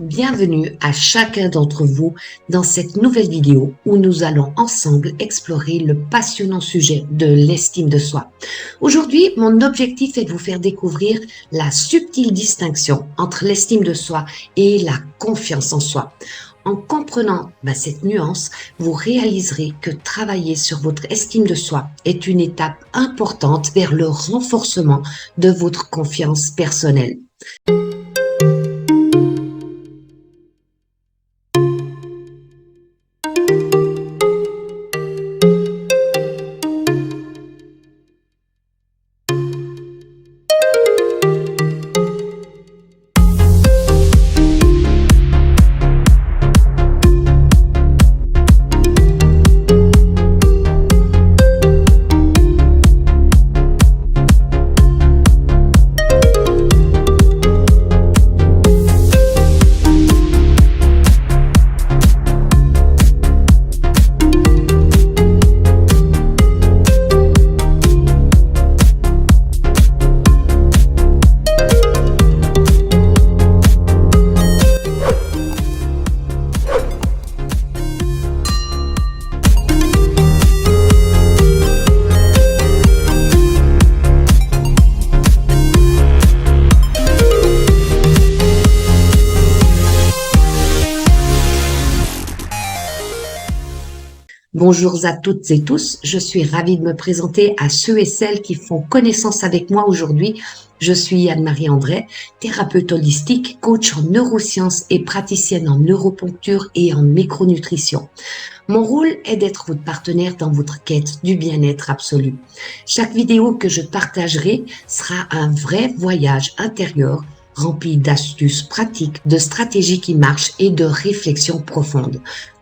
Bienvenue à chacun d'entre vous dans cette nouvelle vidéo où nous allons ensemble explorer le passionnant sujet de l'estime de soi. Aujourd'hui, mon objectif est de vous faire découvrir la subtile distinction entre l'estime de soi et la confiance en soi. En comprenant cette nuance, vous réaliserez que travailler sur votre estime de soi est une étape importante vers le renforcement de votre confiance personnelle. Bonjour à toutes et tous, je suis ravie de me présenter à ceux et celles qui font connaissance avec moi aujourd'hui. Je suis Anne-Marie André, thérapeute holistique, coach en neurosciences et praticienne en neuroponcture et en micronutrition. Mon rôle est d'être votre partenaire dans votre quête du bien-être absolu. Chaque vidéo que je partagerai sera un vrai voyage intérieur rempli d'astuces pratiques, de stratégies qui marchent et de réflexions profondes.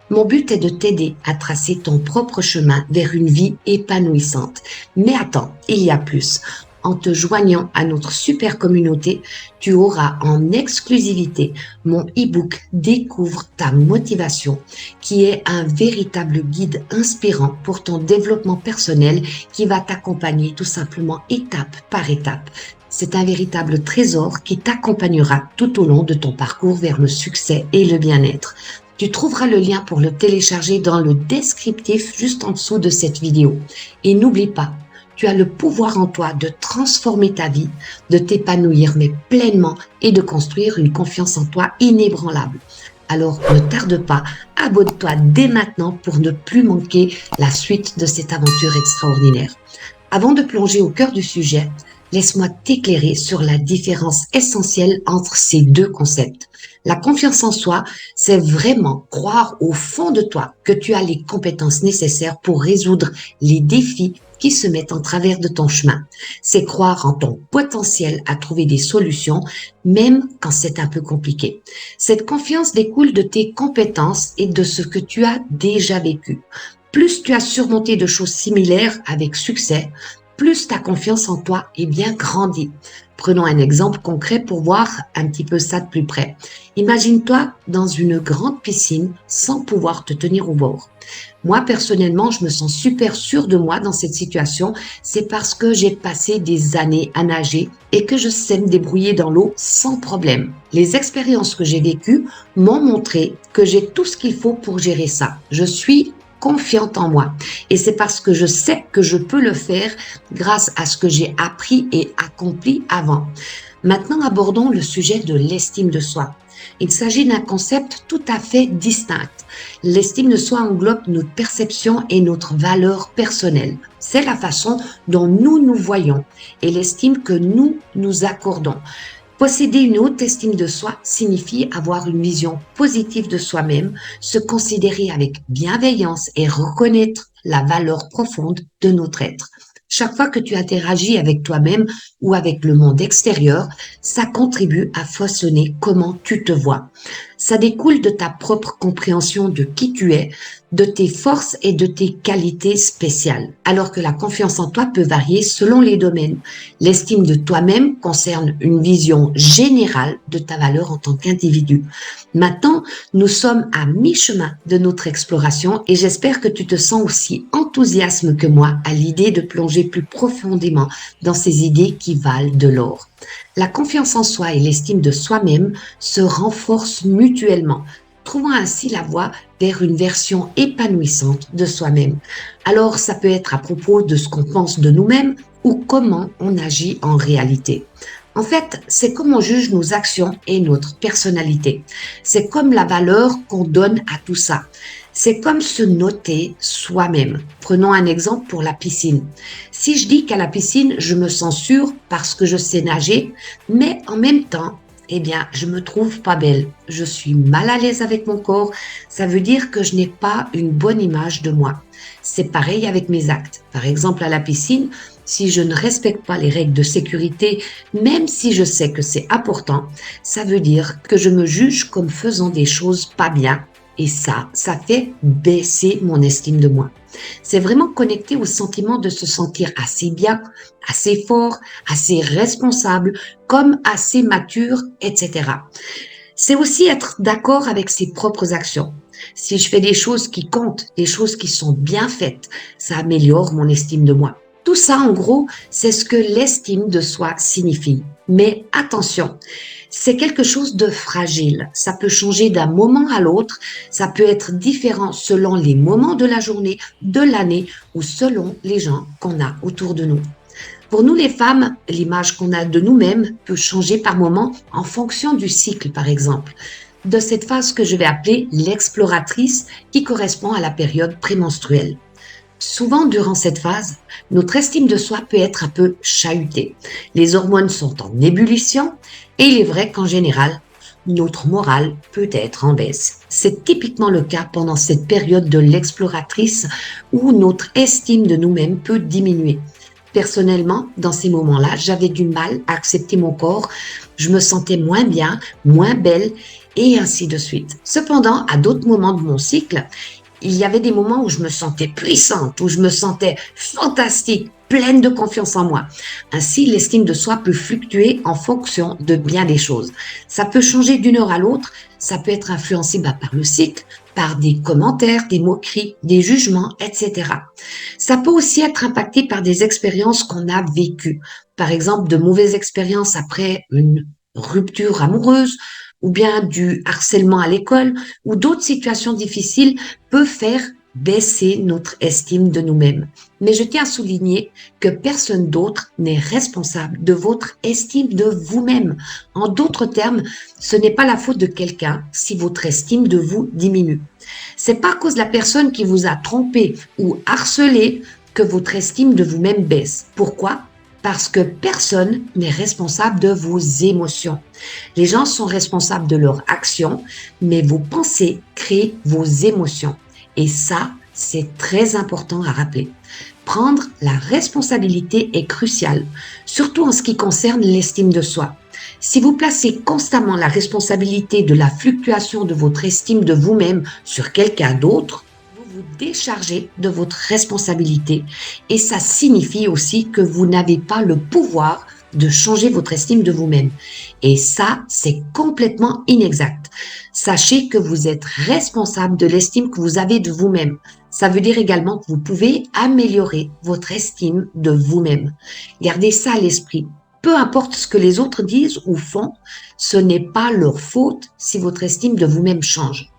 Mon but est de t'aider à tracer ton propre chemin vers une vie épanouissante. Mais attends, il y a plus. En te joignant à notre super communauté, tu auras en exclusivité mon e-book Découvre ta motivation, qui est un véritable guide inspirant pour ton développement personnel qui va t'accompagner tout simplement étape par étape. C'est un véritable trésor qui t'accompagnera tout au long de ton parcours vers le succès et le bien-être. Tu trouveras le lien pour le télécharger dans le descriptif juste en dessous de cette vidéo. Et n'oublie pas, tu as le pouvoir en toi de transformer ta vie, de t'épanouir mais pleinement et de construire une confiance en toi inébranlable. Alors ne tarde pas, abonne-toi dès maintenant pour ne plus manquer la suite de cette aventure extraordinaire. Avant de plonger au cœur du sujet, laisse-moi t'éclairer sur la différence essentielle entre ces deux concepts. La confiance en soi, c'est vraiment croire au fond de toi que tu as les compétences nécessaires pour résoudre les défis qui se mettent en travers de ton chemin. C'est croire en ton potentiel à trouver des solutions, même quand c'est un peu compliqué. Cette confiance découle de tes compétences et de ce que tu as déjà vécu. Plus tu as surmonté de choses similaires avec succès, plus ta confiance en toi est bien grandie. Prenons un exemple concret pour voir un petit peu ça de plus près. Imagine-toi dans une grande piscine sans pouvoir te tenir au bord. Moi, personnellement, je me sens super sûre de moi dans cette situation. C'est parce que j'ai passé des années à nager et que je sais me débrouiller dans l'eau sans problème. Les expériences que j'ai vécues m'ont montré que j'ai tout ce qu'il faut pour gérer ça. Je suis confiante en moi. Et c'est parce que je sais que je peux le faire grâce à ce que j'ai appris et accompli avant. Maintenant, abordons le sujet de l'estime de soi. Il s'agit d'un concept tout à fait distinct. L'estime de soi englobe notre perception et notre valeur personnelle. C'est la façon dont nous nous voyons et l'estime que nous nous accordons. Posséder une haute estime de soi signifie avoir une vision positive de soi-même, se considérer avec bienveillance et reconnaître la valeur profonde de notre être. Chaque fois que tu interagis avec toi-même ou avec le monde extérieur, ça contribue à façonner comment tu te vois. Ça découle de ta propre compréhension de qui tu es, de tes forces et de tes qualités spéciales, alors que la confiance en toi peut varier selon les domaines. L'estime de toi-même concerne une vision générale de ta valeur en tant qu'individu. Maintenant, nous sommes à mi-chemin de notre exploration et j'espère que tu te sens aussi enthousiasme que moi à l'idée de plonger plus profondément dans ces idées qui valent de l'or. La confiance en soi et l'estime de soi-même se renforcent mutuellement, trouvant ainsi la voie vers une version épanouissante de soi-même. Alors, ça peut être à propos de ce qu'on pense de nous-mêmes ou comment on agit en réalité. En fait, c'est comme on juge nos actions et notre personnalité. C'est comme la valeur qu'on donne à tout ça. C'est comme se noter soi-même. Prenons un exemple pour la piscine. Si je dis qu'à la piscine, je me sens sûre parce que je sais nager, mais en même temps, eh bien, je me trouve pas belle. Je suis mal à l'aise avec mon corps. Ça veut dire que je n'ai pas une bonne image de moi. C'est pareil avec mes actes. Par exemple, à la piscine, si je ne respecte pas les règles de sécurité, même si je sais que c'est important, ça veut dire que je me juge comme faisant des choses pas bien. Et ça fait baisser mon estime de moi. C'est vraiment connecté au sentiment de se sentir assez bien, assez fort, assez responsable, comme assez mature, etc. C'est aussi être d'accord avec ses propres actions. Si je fais des choses qui comptent, des choses qui sont bien faites, ça améliore mon estime de moi. Tout ça, en gros, c'est ce que l'estime de soi signifie. Mais attention, c'est quelque chose de fragile. Ça peut changer d'un moment à l'autre. Ça peut être différent selon les moments de la journée, de l'année ou selon les gens qu'on a autour de nous. Pour nous les femmes, l'image qu'on a de nous-mêmes peut changer par moment en fonction du cycle, par exemple, de cette phase que je vais appeler l'exploratrice qui correspond à la période prémenstruelle. Souvent, durant cette phase, notre estime de soi peut être un peu chahutée. Les hormones sont en ébullition et il est vrai qu'en général, notre morale peut être en baisse. C'est typiquement le cas pendant cette période de l'exploratrice où notre estime de nous-mêmes peut diminuer. Personnellement, dans ces moments-là, j'avais du mal à accepter mon corps, je me sentais moins bien, moins belle et ainsi de suite. Cependant, à d'autres moments de mon cycle, il y avait des moments où je me sentais puissante, où je me sentais fantastique, pleine de confiance en moi. Ainsi, l'estime de soi peut fluctuer en fonction de bien des choses. Ça peut changer d'une heure à l'autre, ça peut être influencé par le cycle, par des commentaires, des moqueries, des jugements, etc. Ça peut aussi être impacté par des expériences qu'on a vécues. Par exemple, de mauvaises expériences après une rupture amoureuse, ou bien du harcèlement à l'école, ou d'autres situations difficiles peuvent faire baisser notre estime de nous-mêmes. Mais je tiens à souligner que personne d'autre n'est responsable de votre estime de vous-même. En d'autres termes, ce n'est pas la faute de quelqu'un si votre estime de vous diminue. C'est pas à cause de la personne qui vous a trompé ou harcelé que votre estime de vous-même baisse. Pourquoi? Parce que personne n'est responsable de vos émotions. Les gens sont responsables de leurs actions, mais vos pensées créent vos émotions. Et ça, c'est très important à rappeler. Prendre la responsabilité est crucial, surtout en ce qui concerne l'estime de soi. Si vous placez constamment la responsabilité de la fluctuation de votre estime de vous-même sur quelqu'un d'autre, vous déchargez de votre responsabilité et ça signifie aussi que vous n'avez pas le pouvoir de changer votre estime de vous-même. Et ça, c'est complètement inexact. Sachez que vous êtes responsable de l'estime que vous avez de vous-même. Ça veut dire également que vous pouvez améliorer votre estime de vous-même. Gardez ça à l'esprit. Peu importe ce que les autres disent ou font, ce n'est pas leur faute si votre estime de vous-même change.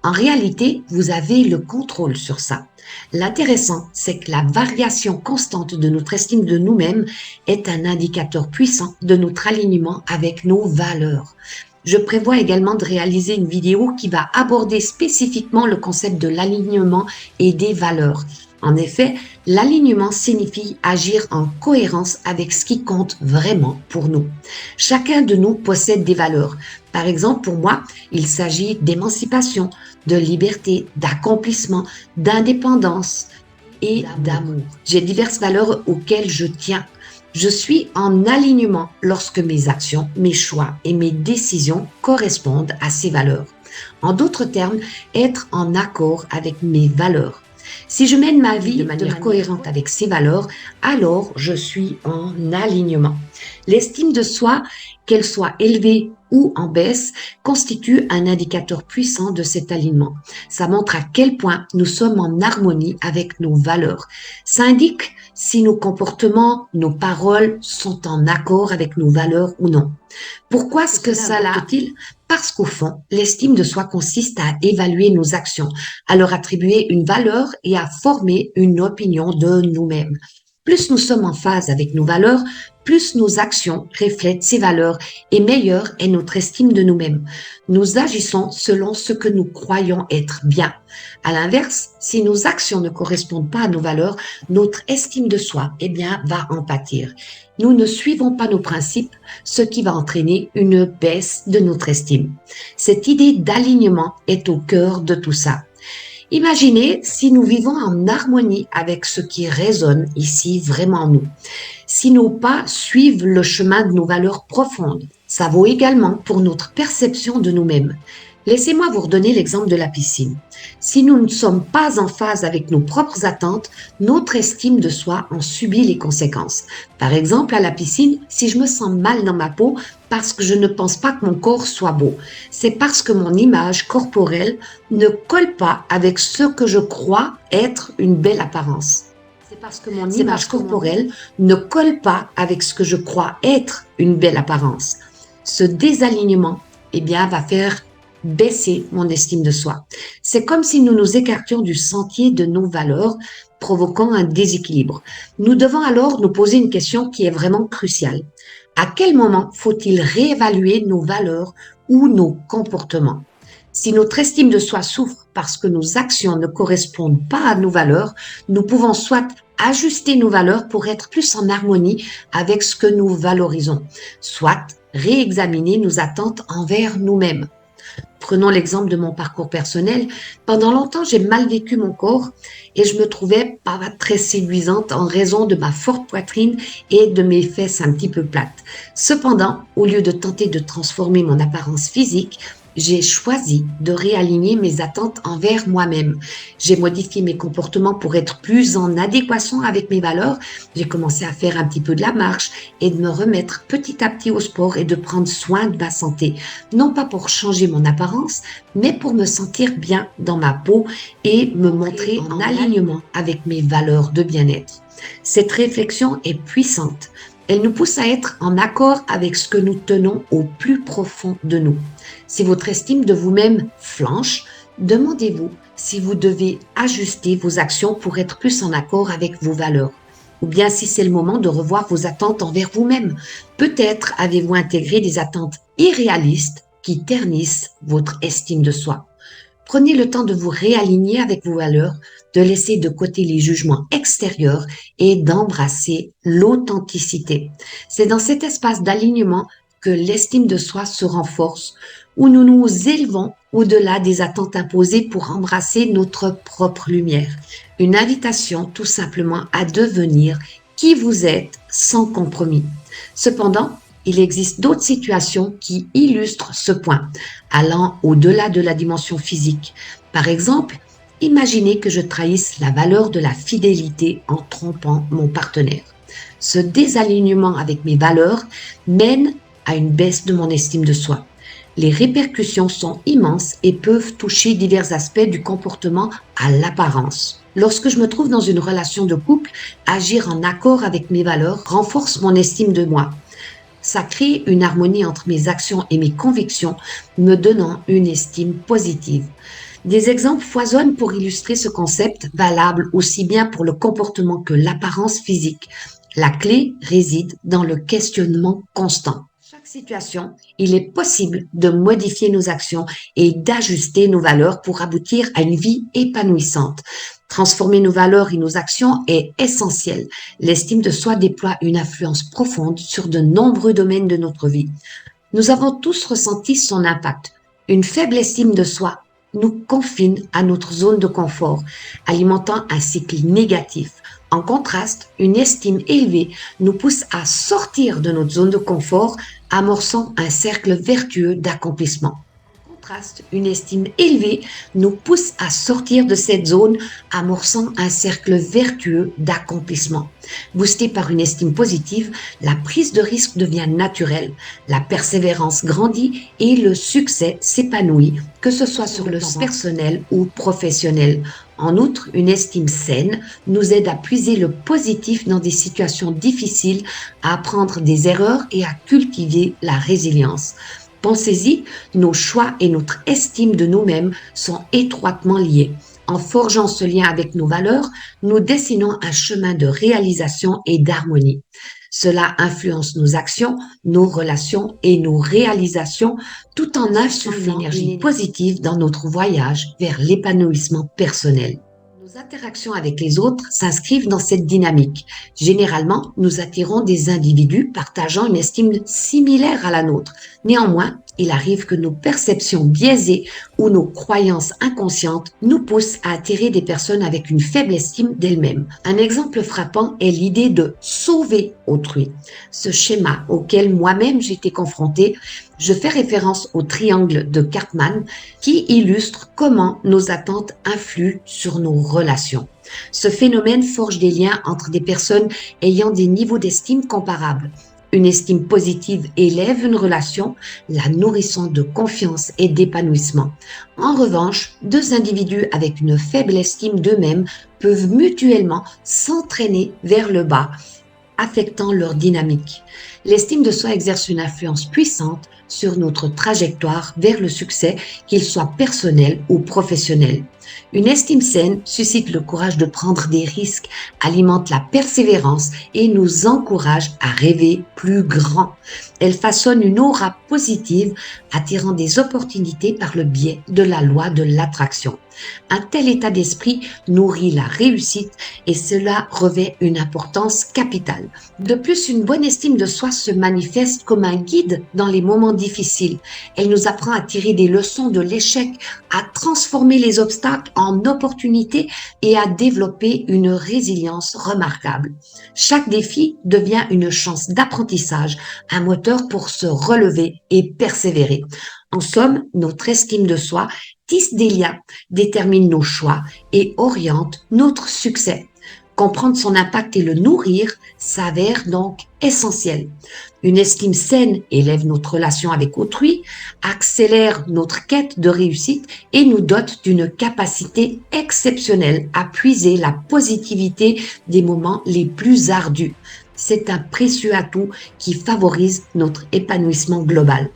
En réalité, vous avez le contrôle sur ça. L'intéressant, c'est que la variation constante de notre estime de nous-mêmes est un indicateur puissant de notre alignement avec nos valeurs. Je prévois également de réaliser une vidéo qui va aborder spécifiquement le concept de l'alignement et des valeurs. En effet, l'alignement signifie agir en cohérence avec ce qui compte vraiment pour nous. Chacun de nous possède des valeurs. Par exemple, pour moi, il s'agit d'émancipation, de liberté, d'accomplissement, d'indépendance et d'amour. J'ai diverses valeurs auxquelles je tiens. Je suis en alignement lorsque mes actions, mes choix et mes décisions correspondent à ces valeurs. En d'autres termes, être en accord avec mes valeurs. Si je mène ma vie de manière cohérente avec ces valeurs, alors je suis en alignement. L'estime de soi, qu'elle soit élevée ou en baisse, constitue un indicateur puissant de cet alignement. Ça montre à quel point nous sommes en harmonie avec nos valeurs. Ça indique si nos comportements, nos paroles sont en accord avec nos valeurs ou non. Pourquoi est-ce que ça l'est-il? Parce qu'au fond, l'estime de soi consiste à évaluer nos actions, à leur attribuer une valeur et à former une opinion de nous-mêmes. Plus nous sommes en phase avec nos valeurs, plus nos actions reflètent ces valeurs et meilleure est notre estime de nous-mêmes. Nous agissons selon ce que nous croyons être bien. À l'inverse, si nos actions ne correspondent pas à nos valeurs, notre estime de soi, va en pâtir. Nous ne suivons pas nos principes, ce qui va entraîner une baisse de notre estime. Cette idée d'alignement est au cœur de tout ça. Imaginez si nous vivons en harmonie avec ce qui résonne ici vraiment en nous. Si nos pas suivent le chemin de nos valeurs profondes, ça vaut également pour notre perception de nous-mêmes. Laissez-moi vous redonner l'exemple de la piscine. Si nous ne sommes pas en phase avec nos propres attentes, notre estime de soi en subit les conséquences. Par exemple, à la piscine, si je me sens mal dans ma peau parce que je ne pense pas que mon corps soit beau, c'est parce que mon image corporelle ne colle pas avec ce que je crois être une belle apparence. C'est parce que mon image corporelle ne colle pas avec ce que je crois être une belle apparence. Ce désalignement, va faire baisser mon estime de soi. C'est comme si nous nous écartions du sentier de nos valeurs, provoquant un déséquilibre. Nous devons alors nous poser une question qui est vraiment cruciale. À quel moment faut-il réévaluer nos valeurs ou nos comportements? Si notre estime de soi souffre parce que nos actions ne correspondent pas à nos valeurs, nous pouvons soit ajuster nos valeurs pour être plus en harmonie avec ce que nous valorisons, soit réexaminer nos attentes envers nous-mêmes. Prenons l'exemple de mon parcours personnel. Pendant longtemps, j'ai mal vécu mon corps et je me trouvais pas très séduisante en raison de ma forte poitrine et de mes fesses un petit peu plates. Cependant, au lieu de tenter de transformer mon apparence physique, j'ai choisi de réaligner mes attentes envers moi-même. J'ai modifié mes comportements pour être plus en adéquation avec mes valeurs. J'ai commencé à faire un petit peu de la marche et de me remettre petit à petit au sport et de prendre soin de ma santé. Non pas pour changer mon apparence, mais pour me sentir bien dans ma peau et me montrer en alignement avec mes valeurs de bien-être. Cette réflexion est puissante. Elle nous pousse à être en accord avec ce que nous tenons au plus profond de nous. Si votre estime de vous-même flanche, demandez-vous si vous devez ajuster vos actions pour être plus en accord avec vos valeurs. Ou bien si c'est le moment de revoir vos attentes envers vous-même. Peut-être avez-vous intégré des attentes irréalistes qui ternissent votre estime de soi. Prenez le temps de vous réaligner avec vos valeurs, de laisser de côté les jugements extérieurs et d'embrasser l'authenticité. C'est dans cet espace d'alignement que l'estime de soi se renforce, où nous nous élevons au-delà des attentes imposées pour embrasser notre propre lumière. Une invitation tout simplement à devenir qui vous êtes sans compromis. Cependant, il existe d'autres situations qui illustrent ce point, allant au-delà de la dimension physique. Par exemple, imaginez que je trahisse la valeur de la fidélité en trompant mon partenaire. Ce désalignement avec mes valeurs mène à une baisse de mon estime de soi. Les répercussions sont immenses et peuvent toucher divers aspects du comportement à l'apparence. Lorsque je me trouve dans une relation de couple, agir en accord avec mes valeurs renforce mon estime de moi. Ça crée une harmonie entre mes actions et mes convictions, me donnant une estime positive. Des exemples foisonnent pour illustrer ce concept, valable aussi bien pour le comportement que l'apparence physique. La clé réside dans le questionnement constant. Chaque situation, il est possible de modifier nos actions et d'ajuster nos valeurs pour aboutir à une vie épanouissante. Transformer nos valeurs et nos actions est essentiel. L'estime de soi déploie une influence profonde sur de nombreux domaines de notre vie. Nous avons tous ressenti son impact. Une faible estime de soi nous confine à notre zone de confort, alimentant un cycle négatif. En contraste, une estime élevée nous pousse à sortir de notre zone de confort, amorçant un cercle vertueux d'accomplissement. contraste, une estime élevée nous pousse à sortir de cette zone, amorçant un cercle vertueux d'accomplissement. Boosté par une estime positive, la prise de risque devient naturelle, la persévérance grandit et le succès s'épanouit, que ce soit sur le plan personnel ou professionnel. En outre, une estime saine nous aide à puiser le positif dans des situations difficiles, à apprendre des erreurs et à cultiver la résilience. Pensez-y, nos choix et notre estime de nous-mêmes sont étroitement liés. En forgeant ce lien avec nos valeurs, nous dessinons un chemin de réalisation et d'harmonie. Cela influence nos actions, nos relations et nos réalisations, tout en insufflant l'énergie positive dans notre voyage vers l'épanouissement personnel. Nos interactions avec les autres s'inscrivent dans cette dynamique. Généralement, nous attirons des individus partageant une estime similaire à la nôtre. Néanmoins, il arrive que nos perceptions biaisées ou nos croyances inconscientes nous poussent à attirer des personnes avec une faible estime d'elles-mêmes. Un exemple frappant est l'idée de sauver autrui. Ce schéma auquel moi-même j'ai été confrontée, je fais référence au triangle de Karpman qui illustre comment nos attentes influent sur nos relations. Ce phénomène forge des liens entre des personnes ayant des niveaux d'estime comparables. Une estime positive élève une relation, la nourrissant de confiance et d'épanouissement. En revanche, deux individus avec une faible estime d'eux-mêmes peuvent mutuellement s'entraîner vers le bas, affectant leur dynamique. L'estime de soi exerce une influence puissante sur notre trajectoire vers le succès, qu'il soit personnel ou professionnel. Une estime saine suscite le courage de prendre des risques, alimente la persévérance et nous encourage à rêver plus grand. Elle façonne une aura positive, attirant des opportunités par le biais de la loi de l'attraction. Un tel état d'esprit nourrit la réussite et cela revêt une importance capitale. De plus, une bonne estime de soi se manifeste comme un guide dans les moments difficiles. Elle nous apprend à tirer des leçons de l'échec, à transformer les obstacles en opportunités et à développer une résilience remarquable. Chaque défi devient une chance d'apprentissage, un moteur pour se relever et persévérer. En somme, notre estime de soi tisse des liens, détermine nos choix et oriente notre succès. Comprendre son impact et le nourrir s'avère donc essentiel. Une estime saine élève notre relation avec autrui, accélère notre quête de réussite et nous dote d'une capacité exceptionnelle à puiser la positivité des moments les plus ardus. C'est un précieux atout qui favorise notre épanouissement global.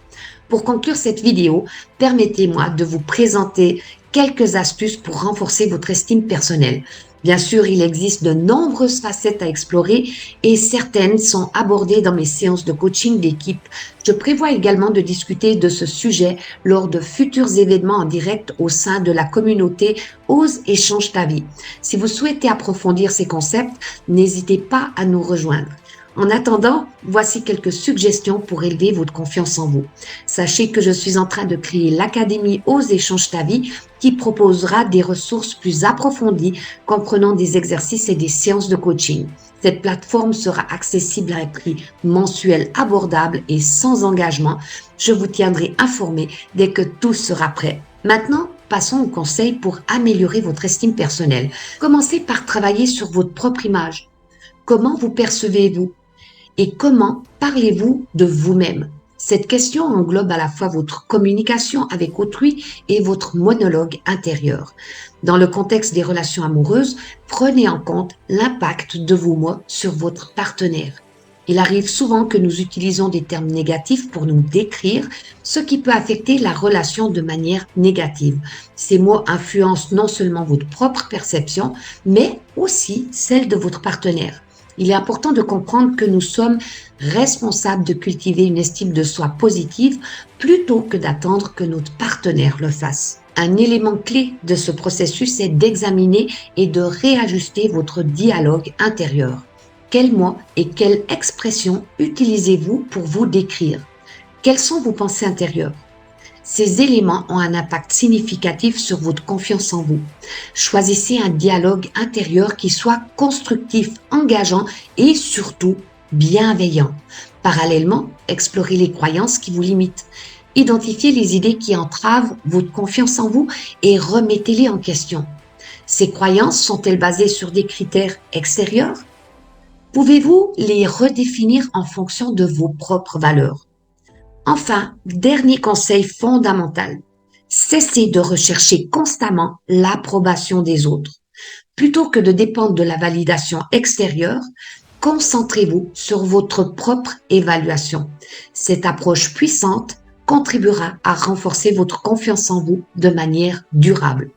Pour conclure cette vidéo, permettez-moi de vous présenter quelques astuces pour renforcer votre estime personnelle. Bien sûr, il existe de nombreuses facettes à explorer et certaines sont abordées dans mes séances de coaching d'équipe. Je prévois également de discuter de ce sujet lors de futurs événements en direct au sein de la communauté Ose et change ta vie. Si vous souhaitez approfondir ces concepts, n'hésitez pas à nous rejoindre. En attendant, voici quelques suggestions pour élever votre confiance en vous. Sachez que je suis en train de créer l'Académie Ose et change ta vie qui proposera des ressources plus approfondies comprenant des exercices et des séances de coaching. Cette plateforme sera accessible à un prix mensuel abordable et sans engagement. Je vous tiendrai informé dès que tout sera prêt. Maintenant, passons aux conseils pour améliorer votre estime personnelle. Commencez par travailler sur votre propre image. Comment vous percevez-vous? Et comment parlez-vous de vous-même? Cette question englobe à la fois votre communication avec autrui et votre monologue intérieur. Dans le contexte des relations amoureuses, prenez en compte l'impact de vos mots sur votre partenaire. Il arrive souvent que nous utilisons des termes négatifs pour nous décrire, ce qui peut affecter la relation de manière négative. Ces mots influencent non seulement votre propre perception, mais aussi celle de votre partenaire. Il est important de comprendre que nous sommes responsables de cultiver une estime de soi positive plutôt que d'attendre que notre partenaire le fasse. Un élément clé de ce processus est d'examiner et de réajuster votre dialogue intérieur. Quels mots et quelles expressions utilisez-vous pour vous décrire? Quelles sont vos pensées intérieures? Ces éléments ont un impact significatif sur votre confiance en vous. Choisissez un dialogue intérieur qui soit constructif, engageant et surtout bienveillant. Parallèlement, explorez les croyances qui vous limitent. Identifiez les idées qui entravent votre confiance en vous et remettez-les en question. Ces croyances sont-elles basées sur des critères extérieurs? Pouvez-vous les redéfinir en fonction de vos propres valeurs? Enfin, dernier conseil fondamental, cessez de rechercher constamment l'approbation des autres. Plutôt que de dépendre de la validation extérieure, concentrez-vous sur votre propre évaluation. Cette approche puissante contribuera à renforcer votre confiance en vous de manière durable.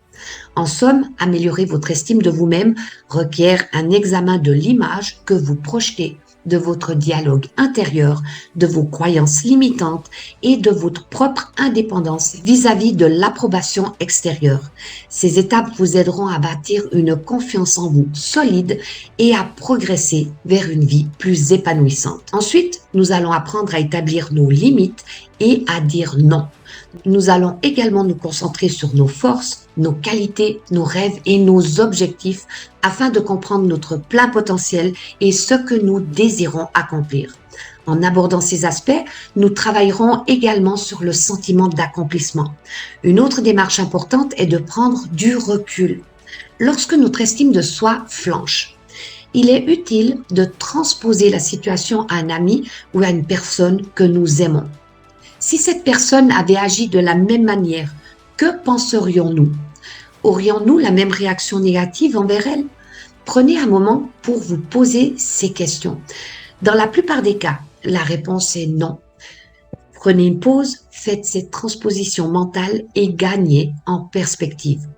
En somme, améliorer votre estime de vous-même requiert un examen de l'image que vous projetez, de votre dialogue intérieur, de vos croyances limitantes et de votre propre indépendance vis-à-vis de l'approbation extérieure. Ces étapes vous aideront à bâtir une confiance en vous solide et à progresser vers une vie plus épanouissante. Ensuite, nous allons apprendre à établir nos limites et à dire non. Nous allons également nous concentrer sur nos forces, nos qualités, nos rêves et nos objectifs afin de comprendre notre plein potentiel et ce que nous désirons accomplir. En abordant ces aspects, nous travaillerons également sur le sentiment d'accomplissement. Une autre démarche importante est de prendre du recul. Lorsque notre estime de soi flanche, il est utile de transposer la situation à un ami ou à une personne que nous aimons. Si cette personne avait agi de la même manière, que penserions-nous? Aurions-nous la même réaction négative envers elle? Prenez un moment pour vous poser ces questions. Dans la plupart des cas, la réponse est non. Prenez une pause, faites cette transposition mentale et gagnez en perspective.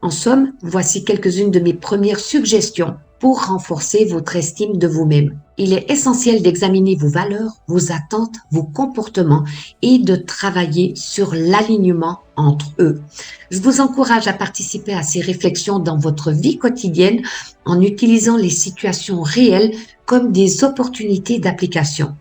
En somme, voici quelques-unes de mes premières suggestions pour renforcer votre estime de vous-même. Il est essentiel d'examiner vos valeurs, vos attentes, vos comportements et de travailler sur l'alignement entre eux. Je vous encourage à participer à ces réflexions dans votre vie quotidienne en utilisant les situations réelles comme des opportunités d'application.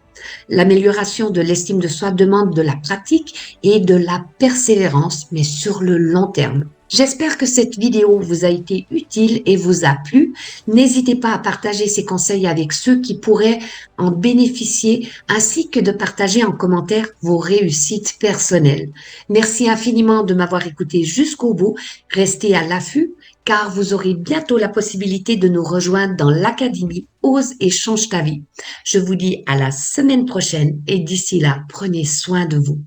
L'amélioration de l'estime de soi demande de la pratique et de la persévérance, mais sur le long terme. J'espère que cette vidéo vous a été utile et vous a plu. N'hésitez pas à partager ces conseils avec ceux qui pourraient en bénéficier, ainsi que de partager en commentaire vos réussites personnelles. Merci infiniment de m'avoir écouté jusqu'au bout. Restez à l'affût, car vous aurez bientôt la possibilité de nous rejoindre dans l'Académie Ose et change ta vie. Je vous dis à la semaine prochaine et d'ici là, prenez soin de vous.